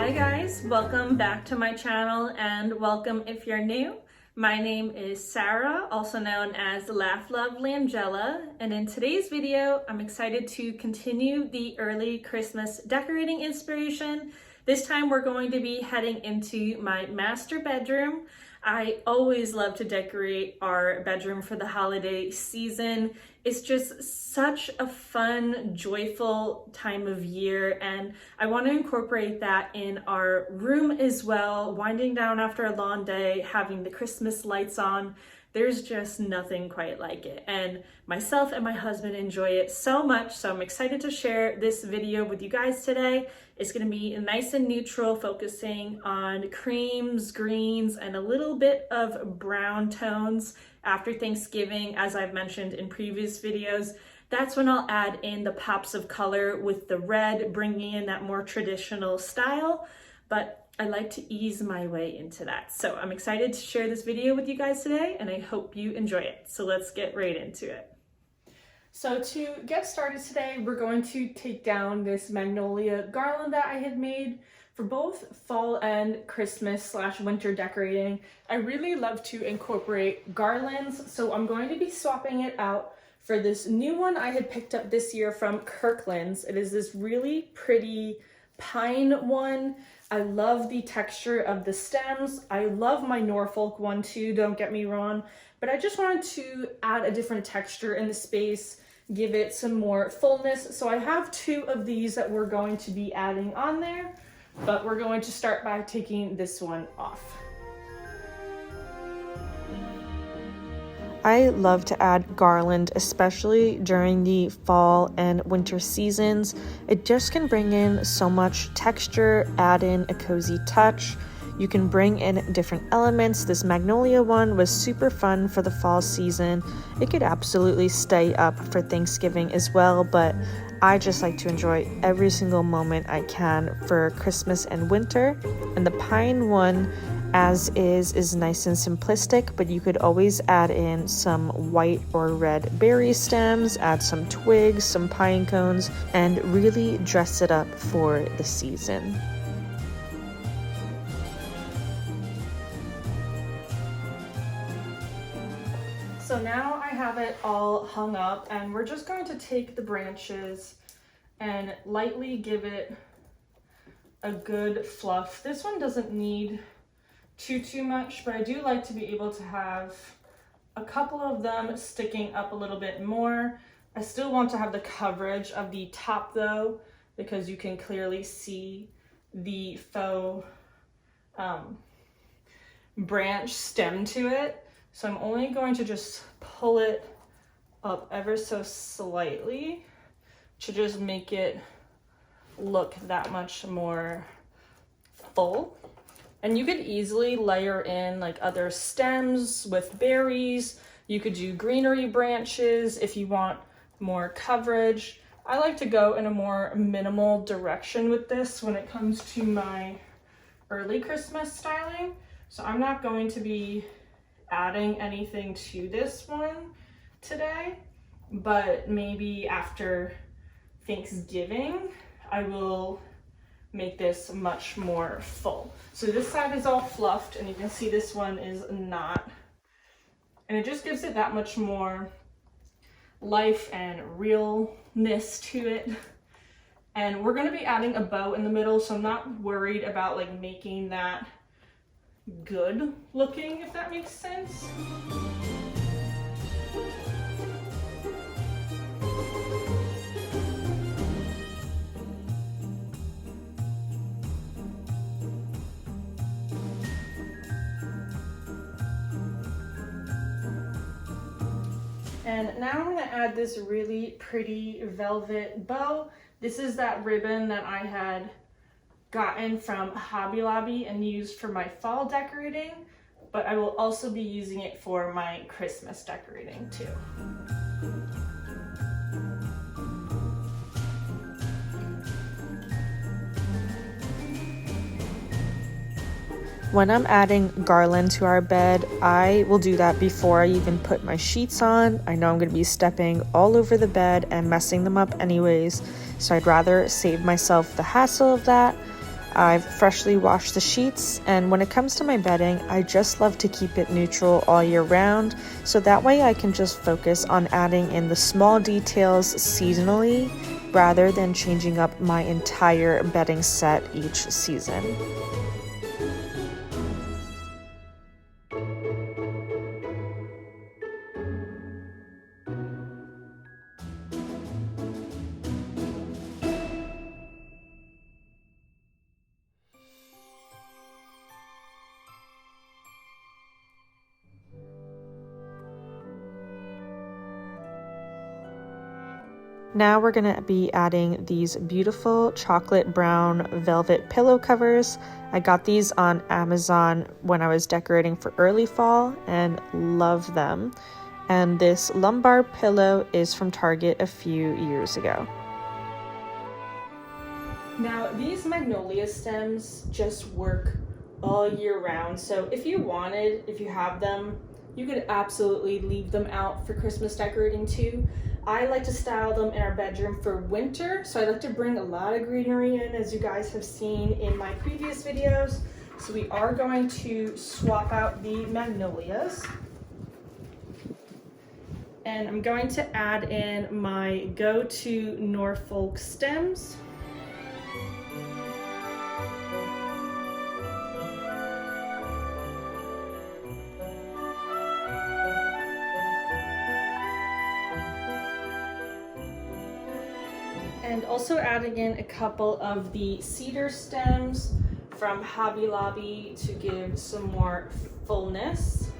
Hi guys, welcome back to my channel and welcome if you're new. My name is Sarah, also known as Laugh Love Langella, and in today's video I'm excited to continue the early Christmas decorating inspiration. This time we're going to be heading into my master bedroom. I always love to decorate our bedroom for the holiday season. It's just such a fun, joyful time of year, and I want to incorporate that in our room as well. Winding down after a long day, having the Christmas lights on, there's just nothing quite like it. And myself and my husband enjoy it so much, so I'm excited to share this video with you guys today. It's going to be nice and neutral, focusing on creams, greens, and a little bit of brown tones. After Thanksgiving, as I've mentioned in previous videos, that's when I'll add in the pops of color with the red, bringing in that more traditional style. But I like to ease my way into that. So I'm excited to share this video with you guys today, and I hope you enjoy it. So let's get right into it. So to get started today, we're going to take down this magnolia garland that I had made for both fall and Christmas / winter decorating. I really love to incorporate garlands, so I'm going to be swapping it out for this new one I had picked up this year from Kirkland's. It is this really pretty pine one. I love the texture of the stems. I love my Norfolk one too, don't get me wrong, but I just wanted to add a different texture in the space, give it some more fullness. So I have two of these that we're going to be adding on there, but we're going to start by taking this one off. I love to add garland, especially during the fall and winter seasons. It just can bring in so much texture, add in a cozy touch. You can bring in different elements. This magnolia one was super fun for the fall season. It could absolutely stay up for Thanksgiving as well, but I just like to enjoy every single moment I can for Christmas and winter. And the pine one, as is nice and simplistic, but you could always add in some white or red berry stems, add some twigs, some pine cones, and really dress it up for the season. So now I have it all hung up, and we're just going to take the branches and lightly give it a good fluff. This one doesn't need too much, but I do like to be able to have a couple of them sticking up a little bit more. I still want to have the coverage of the top though, because you can clearly see the faux branch stem to it. So I'm only going to just pull it up ever so slightly to just make it look that much more full. And you could easily layer in like other stems with berries. You could do greenery branches if you want more coverage. I like to go in a more minimal direction with this when it comes to my early Christmas styling. So I'm not going to be adding anything to this one today, but maybe after Thanksgiving I will make this much more full. So this side is all fluffed, and you can see this one is not, and it just gives it that much more life and realness to it. And we're going to be adding a bow in the middle, so I'm not worried about like making that good looking, if that makes sense. And now I'm going to add this really pretty velvet bow. This is that ribbon that I had gotten from Hobby Lobby and used for my fall decorating, but I will also be using it for my Christmas decorating too. When I'm adding garland to our bed, I will do that before I even put my sheets on. I know I'm going to be stepping all over the bed and messing them up anyways, so I'd rather save myself the hassle of that. I've freshly washed the sheets, and when it comes to my bedding, I just love to keep it neutral all year round, so that way I can just focus on adding in the small details seasonally rather than changing up my entire bedding set each season. Now we're going to be adding these beautiful chocolate brown velvet pillow covers. I got these on Amazon when I was decorating for early fall and love them. And this lumbar pillow is from Target a few years ago. Now, these magnolia stems just work all year round. So if you have them, you could absolutely leave them out for Christmas decorating too. I like to style them in our bedroom for winter, so I like to bring a lot of greenery in, as you guys have seen in my previous videos. So we are going to swap out the magnolias. And I'm going to add in my go-to Norfolk stems. And also adding in a couple of the cedar stems from Hobby Lobby to give some more fullness.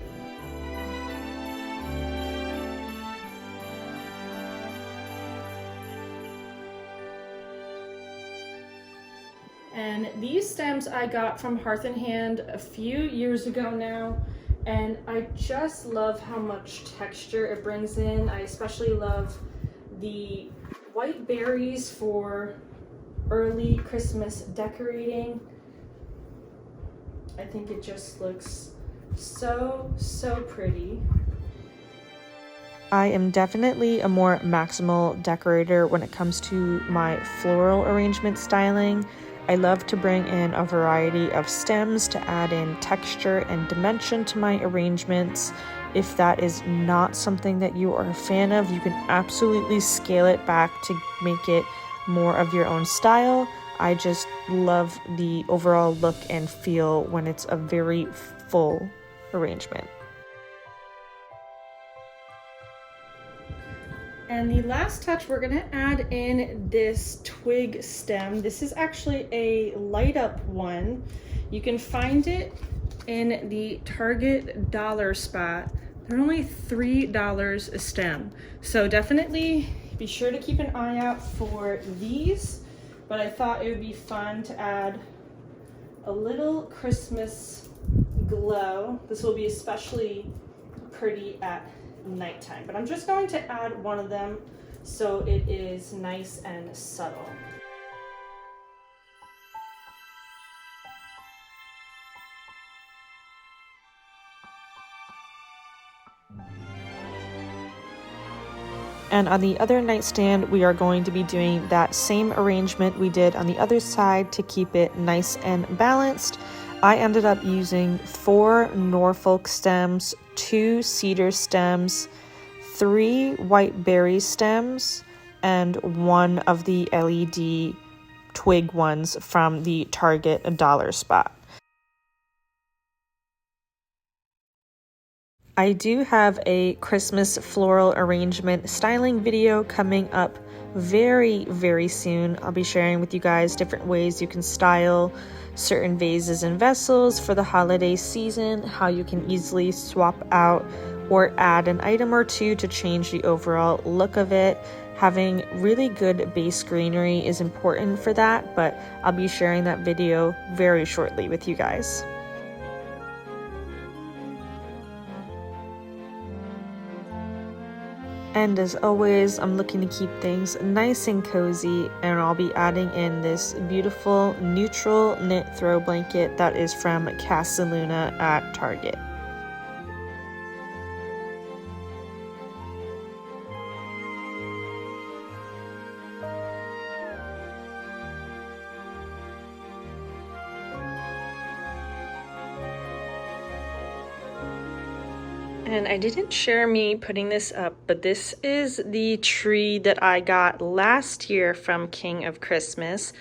And these stems I got from Hearth and Hand a few years ago now, and I just love how much texture it brings in. I especially love the white berries for early Christmas decorating. I think it just looks so pretty. I am definitely a more maximal decorator when it comes to my floral arrangement styling. I love to bring in a variety of stems to add in texture and dimension to my arrangements. If that is not something that you are a fan of, you can absolutely scale it back to make it more of your own style. I just love the overall look and feel when it's a very full arrangement. And the last touch, we're gonna add in this twig stem. This is actually a light up one. You can find it in the Target dollar spot. They're only $3 a stem. So definitely be sure to keep an eye out for these. But I thought it would be fun to add a little Christmas glow. This will be especially pretty at nighttime, but I'm just going to add one of them so it is nice and subtle. And on the other nightstand, we are going to be doing that same arrangement we did on the other side to keep it nice and balanced. I ended up using 4 Norfolk stems, 2 cedar stems, 3 white berry stems, and 1 of the LED twig ones from the Target dollar spot. I do have a Christmas floral arrangement styling video coming up very soon. I'll be sharing with you guys different ways you can style certain vases and vessels for the holiday season, how you can easily swap out or add an item or two to change the overall look of it. Having really good base greenery is important for that, but I'll be sharing that video very shortly with you guys. And as always, I'm looking to keep things nice and cozy, and I'll be adding in this beautiful neutral knit throw blanket that is from Casaluna at Target. And I didn't share me putting this up, but this is the tree that I got last year from King of Christmas.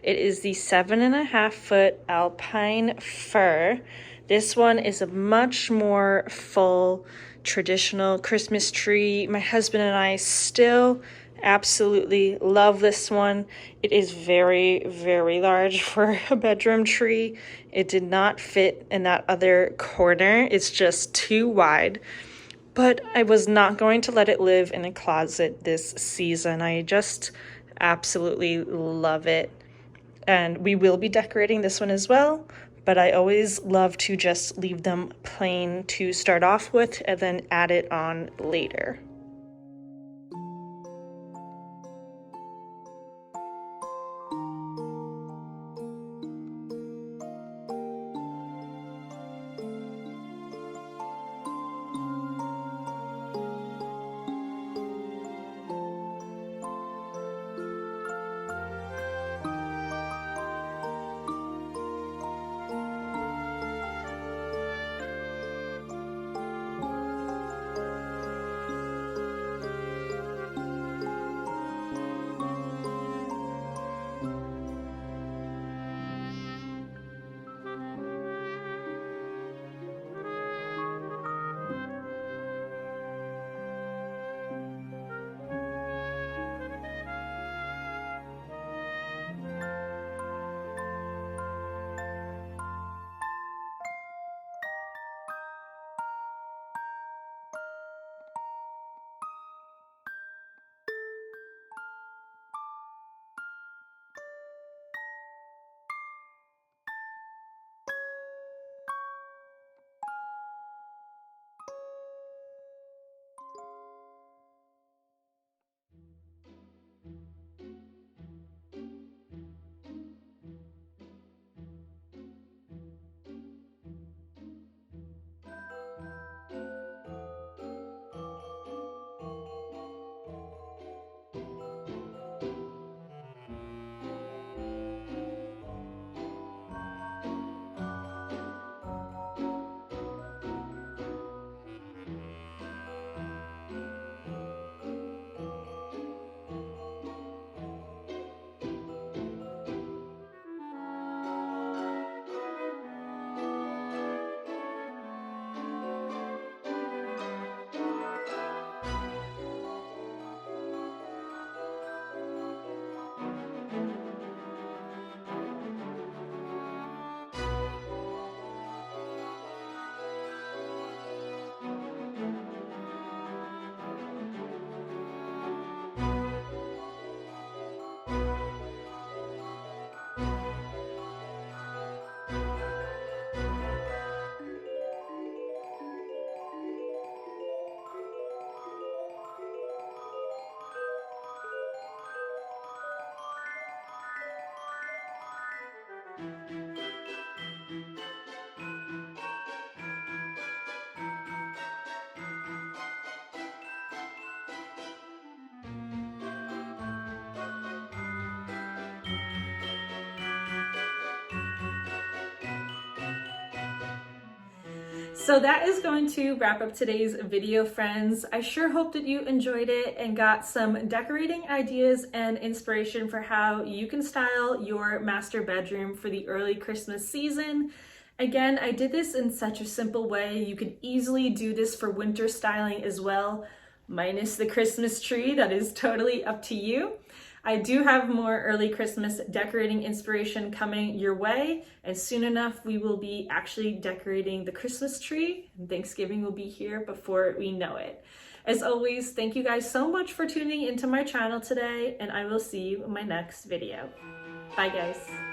It is the 7.5-foot alpine fir. This one is a much more full traditional Christmas tree. My husband and I still absolutely love this one. It is very, very large for a bedroom tree. It did not fit in that other corner. It's just too wide. But I was not going to let it live in a closet this season. I just absolutely love it. And we will be decorating this one as well, but I always love to just leave them plain to start off with and then add it on later. So that is going to wrap up today's video, friends. I sure hope that you enjoyed it and got some decorating ideas and inspiration for how you can style your master bedroom for the early Christmas season. Again, I did this in such a simple way. You could easily do this for winter styling as well, minus the Christmas tree. That is totally up to you. I do have more early Christmas decorating inspiration coming your way, and soon enough we will be actually decorating the Christmas tree, and Thanksgiving will be here before we know it. As always, thank you guys so much for tuning into my channel today, and I will see you in my next video. Bye guys.